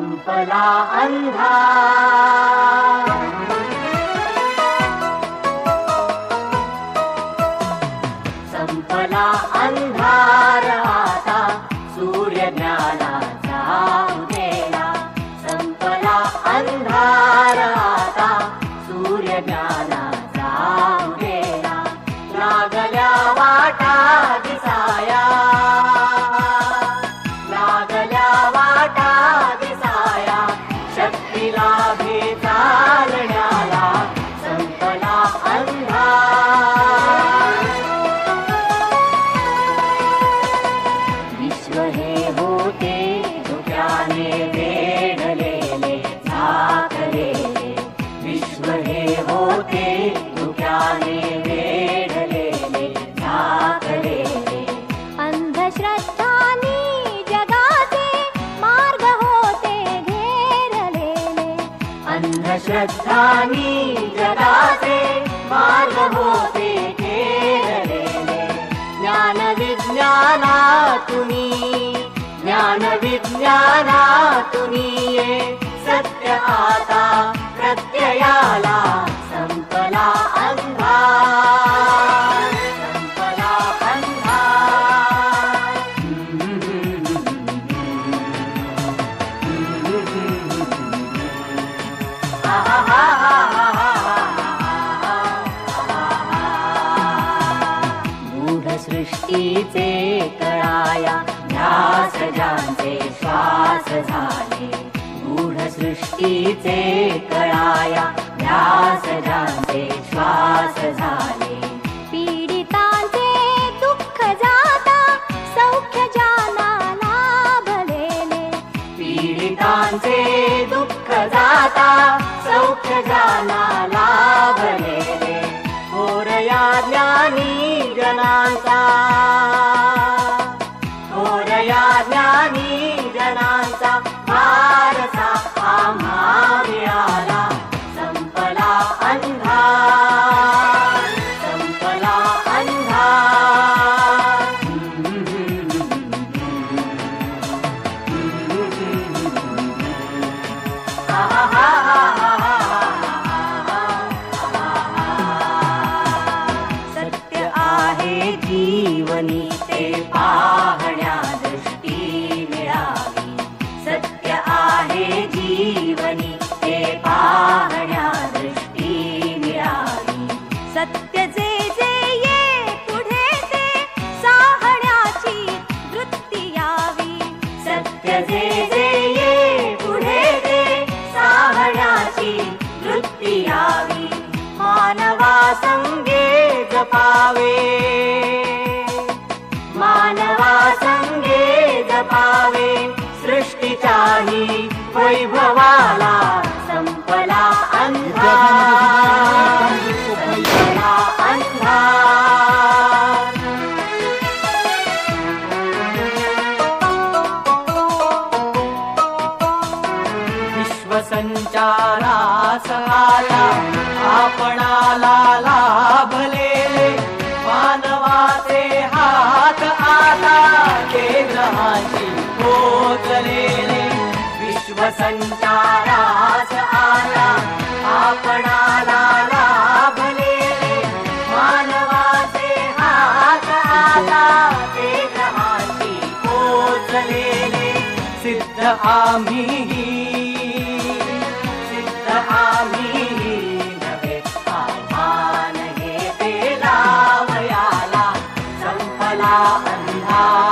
संपला अंधार, संपला अंधार आता सूर्य ज्ञानाचा उदेला, संपला अंधार आता सूर्य ज्ञानाचा उदेला, लागल्या वाटा दिसाया, लागल्या वाटा दिसाया, शक्तीला चालण्याला संपला अंधार, विश्व हे होते धुक्याने वेढलेले झाकलेले, विश्व हे होते धुक्याने वेढलेले झाकलेले, अंधश्रद्धांनी जगाचे मार्ग होते घेरलेले, अंधश्रद्धांनी जगाचे मार्ग होते घेरलेले, ज्ञान विज्ञानातुनी, ज्ञान विज्ञानातुनी ये सत्य आता प्रत्ययाला संपला अंधार, संपला अंधार, गूढ सृष्टीचे कळाया ध्यास ज्यांचे श्वास झाले, गूढ सृष्टीचे कळाया ध्यास ज्यांचे श्वास झाले, पीडितांचे दुःख जाता सौख्य ज्यांना लाभलेले, पीडितांचे दुःख जाता सौख्य ज्यांना लाभलेले, थोरया ज्ञानी जनांचा, थोरया ज्ञानी जनांचा वारसा आम्हा मिळाला, संपला अंधार, संपला अंधार, सत्य आहे जीवनी ते पाहण्या दृष्टी मिळावी, सत्य आहे जीवनी ते पाहण्या दृष्टी मिळावी, सत्य जे जे ये पुढे ते साहण्याची वृत्ती यावी, सत्य जे जे ये पुढे ते साहण्याची वृत्ती यावी, मानवा संगे जपावे, मानवा संगे जपावे, सृष्टीच्याही वैभवाला संपला अंधार, संपला अंधार, विश्वसंचारास आला आपणाला लाभलेले, मानवाचे हात आता ते ग्रहांशी पोचलेले, विश्वसंचारास आला आपणाला लाभलेले, मानवाचे हात आता ते ग्रहांशी पोचलेले, सिद्ध आम्हीही, सिद्ध आम्हीही नव्हे आव्हान हे ते लावयाला संपला अंधार.